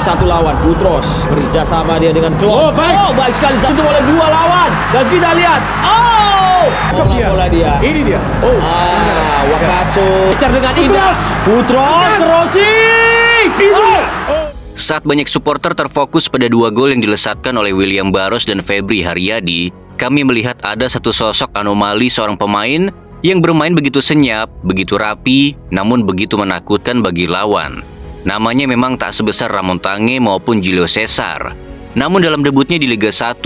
Satu lawan Putros bekerja sama dia dengan Klok. Baik sekali satu oleh dua lawan. Dan kita lihat, bola dia. Ini dia. Wakaso geser dengan indah. Putros crossing. Saat banyak supporter terfokus pada dua gol yang dilesatkan oleh William Barros dan Febri Haryadi, kami melihat ada satu sosok anomali seorang pemain yang bermain begitu senyap, begitu rapi, namun begitu menakutkan bagi lawan. Namanya memang tak sebesar Ramon Tange maupun Julio Cesar. Namun dalam debutnya di Liga 1,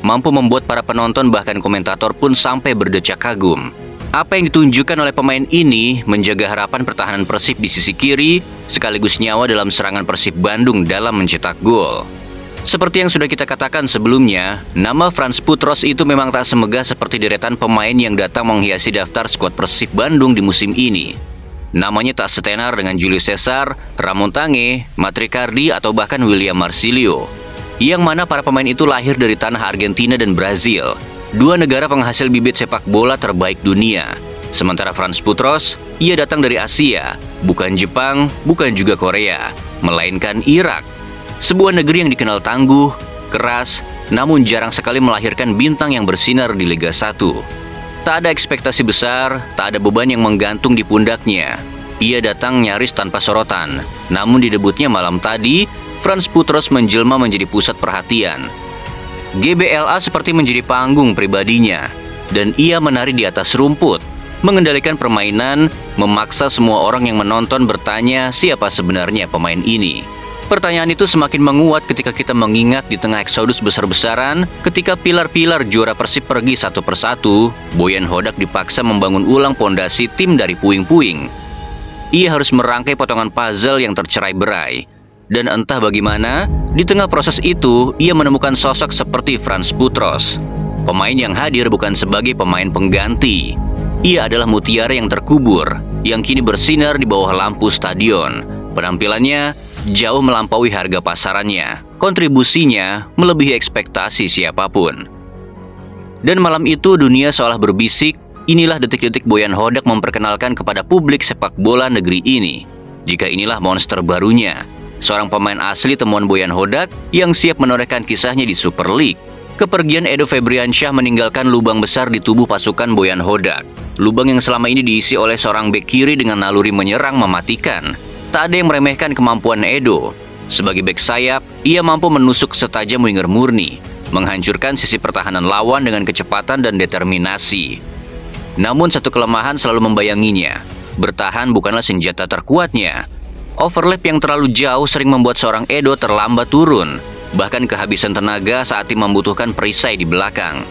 mampu membuat para penonton bahkan komentator pun sampai berdecak kagum. Apa yang ditunjukkan oleh pemain ini menjaga harapan pertahanan Persib di sisi kiri, sekaligus nyawa dalam serangan Persib Bandung dalam mencetak gol. Seperti yang sudah kita katakan sebelumnya, nama Frans Putros itu memang tak semegah seperti deretan pemain yang datang menghiasi daftar skuad Persib Bandung di musim ini. Namanya tak setenar dengan Julio Cesar, Ramon Tange, Matricardi, atau bahkan William Marsilio. Yang mana para pemain itu lahir dari tanah Argentina dan Brazil, dua negara penghasil bibit sepak bola terbaik dunia. Sementara Frans Putros, ia datang dari Asia, bukan Jepang, bukan juga Korea, melainkan Irak. Sebuah negeri yang dikenal tangguh, keras, namun jarang sekali melahirkan bintang yang bersinar di Liga 1. Tak ada ekspektasi besar, tak ada beban yang menggantung di pundaknya. Ia datang nyaris tanpa sorotan. Namun di debutnya malam tadi, Frans Putros menjelma menjadi pusat perhatian. GBLA seperti menjadi panggung pribadinya, dan ia menari di atas rumput, mengendalikan permainan, memaksa semua orang yang menonton bertanya siapa sebenarnya pemain ini. Pertanyaan itu semakin menguat ketika kita mengingat di tengah eksodus besar-besaran, ketika pilar-pilar juara Persib pergi satu persatu, Boyan Hodak dipaksa membangun ulang pondasi tim dari puing-puing. Ia harus merangkai potongan puzzle yang tercerai-berai. Dan entah bagaimana, di tengah proses itu, ia menemukan sosok seperti Frans Putros. Pemain yang hadir bukan sebagai pemain pengganti. Ia adalah mutiara yang terkubur, yang kini bersinar di bawah lampu stadion. Penampilannya jauh melampaui harga pasarannya, kontribusinya melebihi ekspektasi siapapun. Dan malam itu dunia seolah berbisik, inilah detik-detik Boyan Hodak memperkenalkan kepada publik sepak bola negeri ini. Jika inilah monster barunya, seorang pemain asli temuan Boyan Hodak yang siap menorehkan kisahnya di Super League. Kepergian Edo Febriansyah meninggalkan lubang besar di tubuh pasukan Boyan Hodak. Lubang yang selama ini diisi oleh seorang bek kiri dengan naluri menyerang mematikan. Tak ada yang meremehkan kemampuan Edo. Sebagai bek sayap, ia mampu menusuk setajam winger murni, menghancurkan sisi pertahanan lawan dengan kecepatan dan determinasi. Namun satu kelemahan selalu membayanginya. Bertahan bukanlah senjata terkuatnya. Overlap yang terlalu jauh sering membuat seorang Edo terlambat turun, bahkan kehabisan tenaga saat tim membutuhkan perisai di belakang.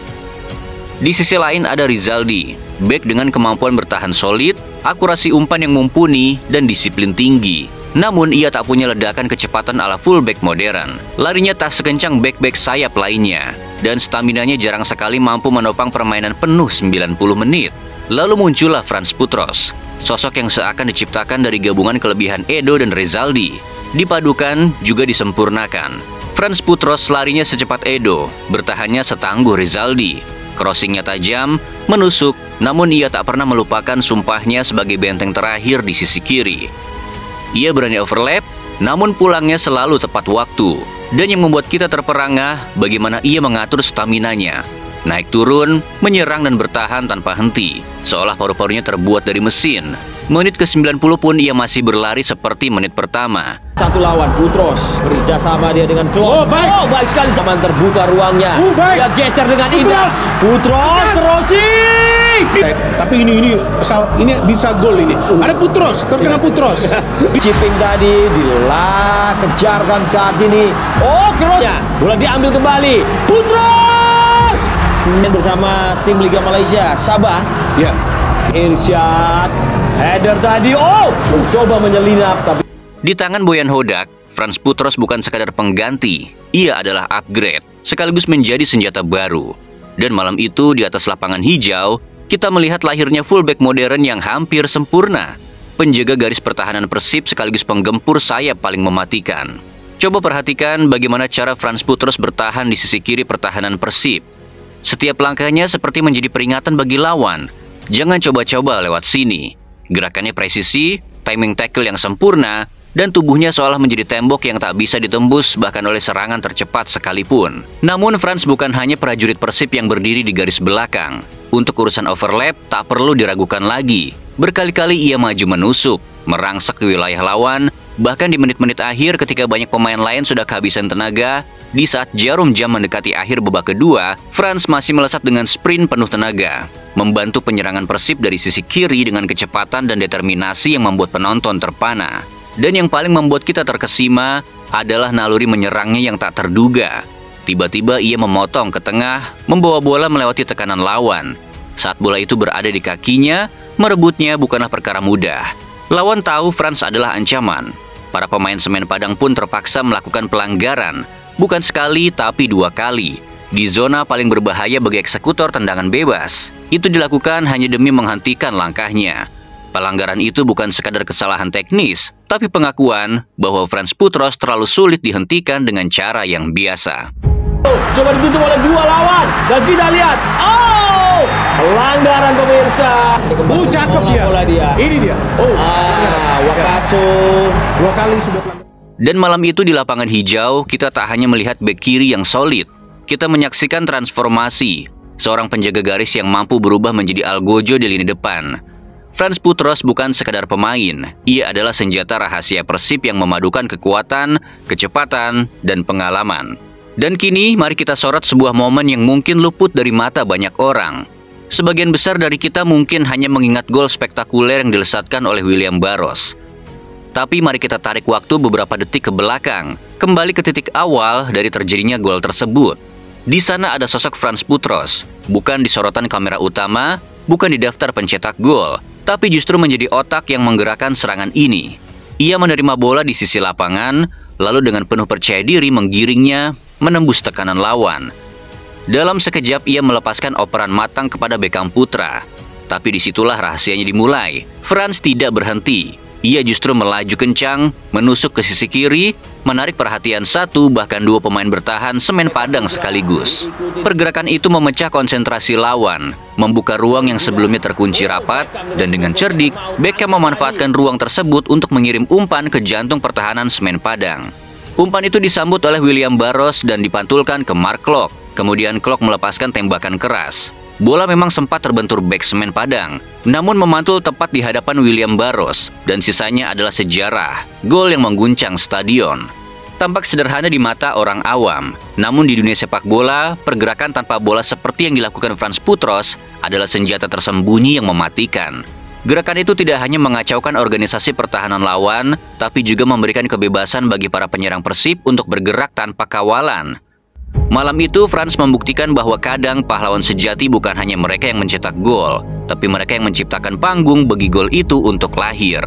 Di sisi lain ada Rizaldi, bek dengan kemampuan bertahan solid, akurasi umpan yang mumpuni, dan disiplin tinggi. Namun ia tak punya ledakan kecepatan ala fullback modern. Larinya tak sekencang bek-bek sayap lainnya, dan staminanya jarang sekali mampu menopang permainan penuh 90 menit. Lalu muncullah Frans Putros, sosok yang seakan diciptakan dari gabungan kelebihan Edo dan Rizaldi. Dipadukan juga disempurnakan. Frans Putros larinya secepat Edo, bertahannya setangguh Rizaldi. Crossingnya tajam, menusuk, namun ia tak pernah melupakan sumpahnya sebagai benteng terakhir di sisi kiri. Ia berani overlap, namun pulangnya selalu tepat waktu. Dan yang membuat kita terperangah, bagaimana ia mengatur staminanya. Naik turun, menyerang dan bertahan tanpa henti, seolah paru-parunya terbuat dari mesin. Menit ke-90 pun ia masih berlari seperti menit pertama. Satu lawan Putros bekerja sama dia dengan Klok. Baik sekali, zaman terbuka ruangnya. Dia geser dengan indah. Putros crossing. Tapi ini bisa gol ini. Ada Putros, terkena Putros. Chipping tadi kejarkan saat ini. Crossnya bola diambil kembali. Putros bersama tim Liga Malaysia Sabah. Ya. Irsyad header tadi. Coba menyelinap tapi di tangan Boyan Hodak, Frans Putros bukan sekadar pengganti, ia adalah upgrade, sekaligus menjadi senjata baru. Dan malam itu di atas lapangan hijau, kita melihat lahirnya fullback modern yang hampir sempurna. Penjaga garis pertahanan Persib sekaligus penggempur sayap paling mematikan. Coba perhatikan bagaimana cara Frans Putros bertahan di sisi kiri pertahanan Persib. Setiap langkahnya seperti menjadi peringatan bagi lawan. Jangan coba-coba lewat sini. Gerakannya presisi, timing tackle yang sempurna, dan tubuhnya seolah menjadi tembok yang tak bisa ditembus bahkan oleh serangan tercepat sekalipun. Namun Frans bukan hanya prajurit Persib yang berdiri di garis belakang. Untuk urusan overlap tak perlu diragukan lagi. Berkali-kali ia maju menusuk, merangsek ke wilayah lawan, bahkan di menit-menit akhir ketika banyak pemain lain sudah kehabisan tenaga. Di saat jarum jam mendekati akhir babak kedua, Frans masih melesat dengan sprint penuh tenaga, membantu penyerangan Persib dari sisi kiri dengan kecepatan dan determinasi yang membuat penonton terpana. Dan yang paling membuat kita terkesima adalah naluri menyerangnya yang tak terduga. Tiba-tiba ia memotong ke tengah, membawa bola melewati tekanan lawan. Saat bola itu berada di kakinya, merebutnya bukanlah perkara mudah. Lawan tahu Frans adalah ancaman. Para pemain Semen Padang pun terpaksa melakukan pelanggaran. Bukan sekali, tapi 2 kali. Di zona paling berbahaya bagi eksekutor tendangan bebas. Itu dilakukan hanya demi menghentikan langkahnya. Pelanggaran itu bukan sekadar kesalahan teknis, tapi pengakuan bahwa Frans Putros terlalu sulit dihentikan dengan cara yang biasa. Coba ditutup oleh 2 lawan. Dan kita lihat. Oh! Pelanggaran pemirsa. Cakep dia. Ini dia. Wakaso. 2 kali sudah pelanggaran. Dan malam itu di lapangan hijau, kita tak hanya melihat bek kiri yang solid. Kita menyaksikan transformasi. Seorang penjaga garis yang mampu berubah menjadi algojo di lini depan. Frans Putros bukan sekadar pemain. Ia adalah senjata rahasia Persib yang memadukan kekuatan, kecepatan, dan pengalaman. Dan kini, mari kita sorot sebuah momen yang mungkin luput dari mata banyak orang. Sebagian besar dari kita mungkin hanya mengingat gol spektakuler yang dilesatkan oleh William Barros. Tapi mari kita tarik waktu beberapa detik ke belakang, kembali ke titik awal dari terjadinya gol tersebut. Di sana ada sosok Frans Putros, bukan di sorotan kamera utama, bukan di daftar pencetak gol, tapi justru menjadi otak yang menggerakkan serangan ini. Ia menerima bola di sisi lapangan, lalu dengan penuh percaya diri menggiringnya, menembus tekanan lawan. Dalam sekejap ia melepaskan operan matang kepada Beckham Putra. Tapi disitulah rahasianya dimulai. Frans tidak berhenti. Ia justru melaju kencang, menusuk ke sisi kiri, menarik perhatian 1 bahkan 2 pemain bertahan Semen Padang sekaligus. Pergerakan itu memecah konsentrasi lawan, membuka ruang yang sebelumnya terkunci rapat, dan dengan cerdik, Beckham memanfaatkan ruang tersebut untuk mengirim umpan ke jantung pertahanan Semen Padang. Umpan itu disambut oleh William Barros dan dipantulkan ke Mark Klok. Kemudian Klok melepaskan tembakan keras. Bola memang sempat terbentur bek Semen Padang, namun memantul tepat di hadapan William Barros, dan sisanya adalah sejarah, gol yang mengguncang stadion. Tampak sederhana di mata orang awam, namun di dunia sepak bola, pergerakan tanpa bola seperti yang dilakukan Frans Putros adalah senjata tersembunyi yang mematikan. Gerakan itu tidak hanya mengacaukan organisasi pertahanan lawan, tapi juga memberikan kebebasan bagi para penyerang Persib untuk bergerak tanpa kawalan. Malam itu, Frans membuktikan bahwa kadang pahlawan sejati bukan hanya mereka yang mencetak gol, tapi mereka yang menciptakan panggung bagi gol itu untuk lahir.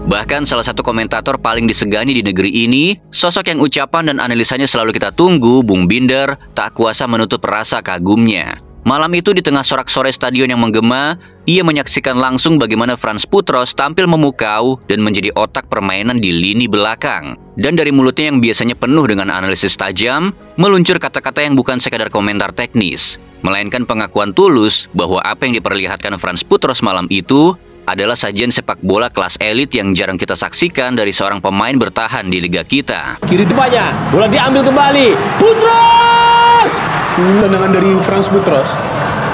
Bahkan salah satu komentator paling disegani di negeri ini, sosok yang ucapan dan analisanya selalu kita tunggu, Bung Binder, tak kuasa menutup rasa kagumnya. Malam itu di tengah sorak-sorai stadion yang menggema, ia menyaksikan langsung bagaimana Frans Putros tampil memukau dan menjadi otak permainan di lini belakang. Dan dari mulutnya yang biasanya penuh dengan analisis tajam, meluncur kata-kata yang bukan sekadar komentar teknis, melainkan pengakuan tulus bahwa apa yang diperlihatkan Frans Putros malam itu adalah sajian sepak bola kelas elit yang jarang kita saksikan dari seorang pemain bertahan di liga kita. Kiri depannya, bola diambil kembali. Putros! Tendangan dari Frans Putros.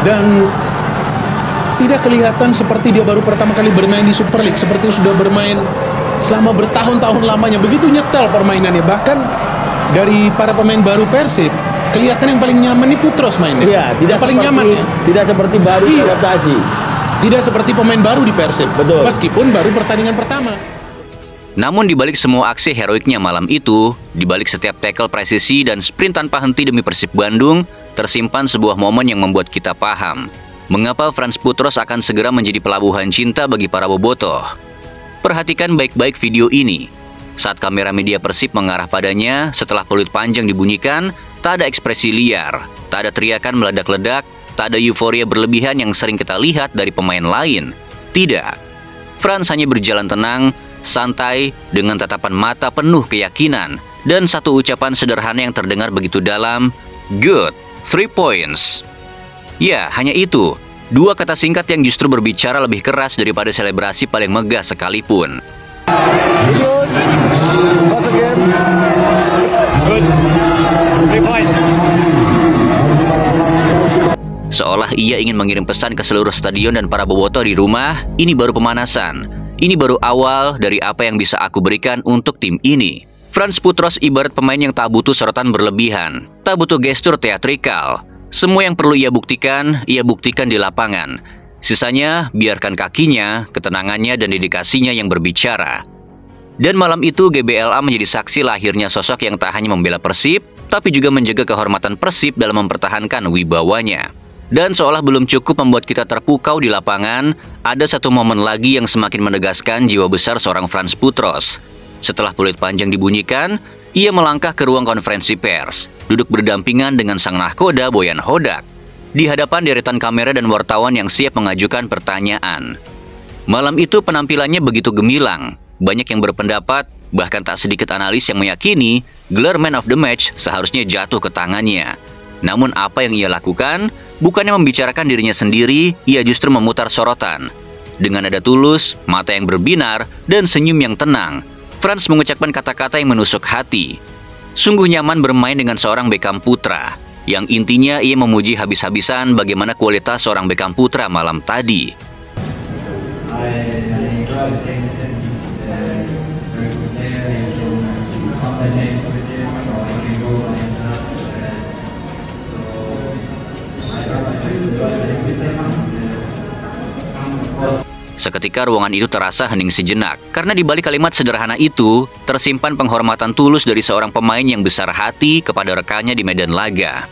Dan tidak kelihatan seperti dia baru pertama kali bermain di Super League, seperti sudah bermain selama bertahun-tahun lamanya. Begitu nyetel permainannya. Bahkan dari para pemain baru Persib, kelihatan yang paling nyaman ini Putros mainnya. Iya, tidak yang paling nyaman ya. Tidak seperti baru adaptasi. Tidak seperti pemain baru di Persib. Betul. Meskipun baru pertandingan pertama. Namun dibalik semua aksi heroiknya malam itu, dibalik setiap tackle presisi dan sprint tanpa henti demi Persib Bandung, tersimpan sebuah momen yang membuat kita paham mengapa Frans Putros akan segera menjadi pelabuhan cinta bagi para bobotoh. Perhatikan baik-baik video ini. Saat kamera media Persib mengarah padanya, setelah peluit panjang dibunyikan, tak ada ekspresi liar, tak ada teriakan meledak-ledak, tak ada euforia berlebihan yang sering kita lihat dari pemain lain. Tidak. Frans hanya berjalan tenang, santai, dengan tatapan mata penuh keyakinan, dan satu ucapan sederhana yang terdengar begitu dalam, "Good, 3 points." Ya, hanya itu. 2 kata singkat yang justru berbicara lebih keras daripada selebrasi paling megah sekalipun. Julius. Once again. Good. 3 points. Seolah ia ingin mengirim pesan ke seluruh stadion dan para bobotoh di rumah, ini baru pemanasan. Ini baru awal dari apa yang bisa aku berikan untuk tim ini. Franz Putros ibarat pemain yang tak butuh sorotan berlebihan, tak butuh gestur teatrikal. Semua yang perlu ia buktikan di lapangan. Sisanya, biarkan kakinya, ketenangannya, dan dedikasinya yang berbicara. Dan malam itu GBLA menjadi saksi lahirnya sosok yang tak hanya membela Persib, tapi juga menjaga kehormatan Persib dalam mempertahankan wibawanya. Dan seolah belum cukup membuat kita terpukau di lapangan, ada satu momen lagi yang semakin menegaskan jiwa besar seorang Franz Putros. Setelah peluit panjang dibunyikan, ia melangkah ke ruang konferensi pers, duduk berdampingan dengan sang nahkoda Boyan Hodak, di hadapan deretan kamera dan wartawan yang siap mengajukan pertanyaan. Malam itu penampilannya begitu gemilang, banyak yang berpendapat, bahkan tak sedikit analis yang meyakini, gelar Man of the Match seharusnya jatuh ke tangannya. Namun apa yang ia lakukan, bukannya membicarakan dirinya sendiri, ia justru memutar sorotan. Dengan nada tulus, mata yang berbinar, dan senyum yang tenang, Franz mengucapkan kata-kata yang menusuk hati. Sungguh nyaman bermain dengan seorang Beckham putra, yang intinya ia memuji habis-habisan bagaimana kualitas seorang Beckham putra malam tadi. Seketika ruangan itu terasa hening sejenak, karena di balik kalimat sederhana itu, tersimpan penghormatan tulus dari seorang pemain yang besar hati kepada rekannya di medan laga.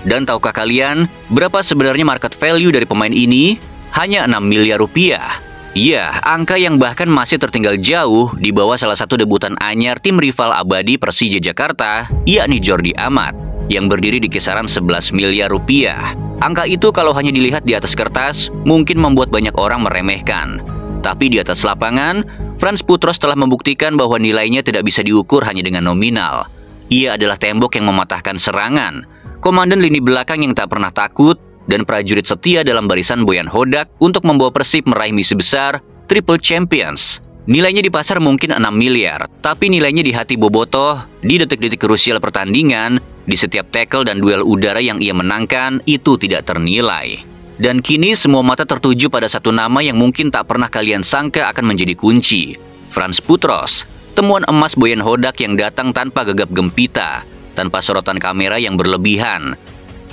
Dan tahukah kalian, berapa sebenarnya market value dari pemain ini? Hanya 6 miliar rupiah. Iya, angka yang bahkan masih tertinggal jauh di bawah salah satu debutan anyar tim rival abadi Persija Jakarta, yakni Jordi Amat, yang berdiri di kisaran 11 miliar rupiah. Angka itu kalau hanya dilihat di atas kertas, mungkin membuat banyak orang meremehkan. Tapi di atas lapangan, Franz Putros telah membuktikan bahwa nilainya tidak bisa diukur hanya dengan nominal. Ia adalah tembok yang mematahkan serangan, komandan lini belakang yang tak pernah takut, dan prajurit setia dalam barisan Boyan Hodak untuk membawa Persib meraih misi besar, Triple Champions. Nilainya di pasar mungkin 6 miliar, tapi nilainya di hati bobotoh, di detik-detik krusial pertandingan, di setiap tackle dan duel udara yang ia menangkan, itu tidak ternilai. Dan kini semua mata tertuju pada satu nama yang mungkin tak pernah kalian sangka akan menjadi kunci. Franz Putros, temuan emas Boyan Hodak yang datang tanpa gegap gempita, tanpa sorotan kamera yang berlebihan.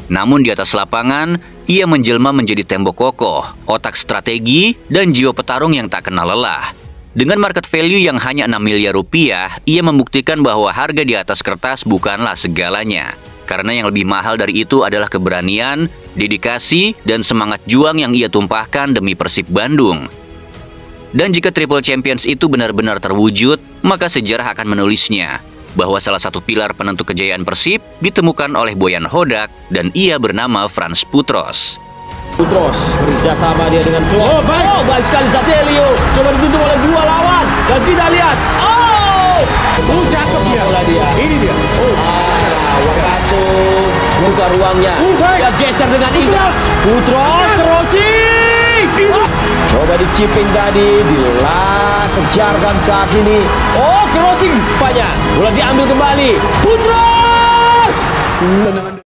Namun di atas lapangan, ia menjelma menjadi tembok kokoh, otak strategi, dan jiwa petarung yang tak kenal lelah. Dengan market value yang hanya 6 miliar rupiah, ia membuktikan bahwa harga di atas kertas bukanlah segalanya. Karena yang lebih mahal dari itu adalah keberanian, dedikasi, dan semangat juang yang ia tumpahkan demi Persib Bandung. Dan jika Triple Champions itu benar-benar terwujud, maka sejarah akan menulisnya bahwa salah satu pilar penentu kejayaan Persib ditemukan oleh Boyan Hodak, dan ia bernama Franz Putros. Putros kerjasama dia dengan Klok. Baik sekali Celio. Coba ditutup oleh dua lawan. Dan kita lihat. Cakep dia. Ini dia. Wakaso buka ruangnya. Dia geser dengan indah. Putros crossing. Coba dicipin tadi. Bila kejarkan saat ini. Crossing banyak. Bola diambil kembali. Putros.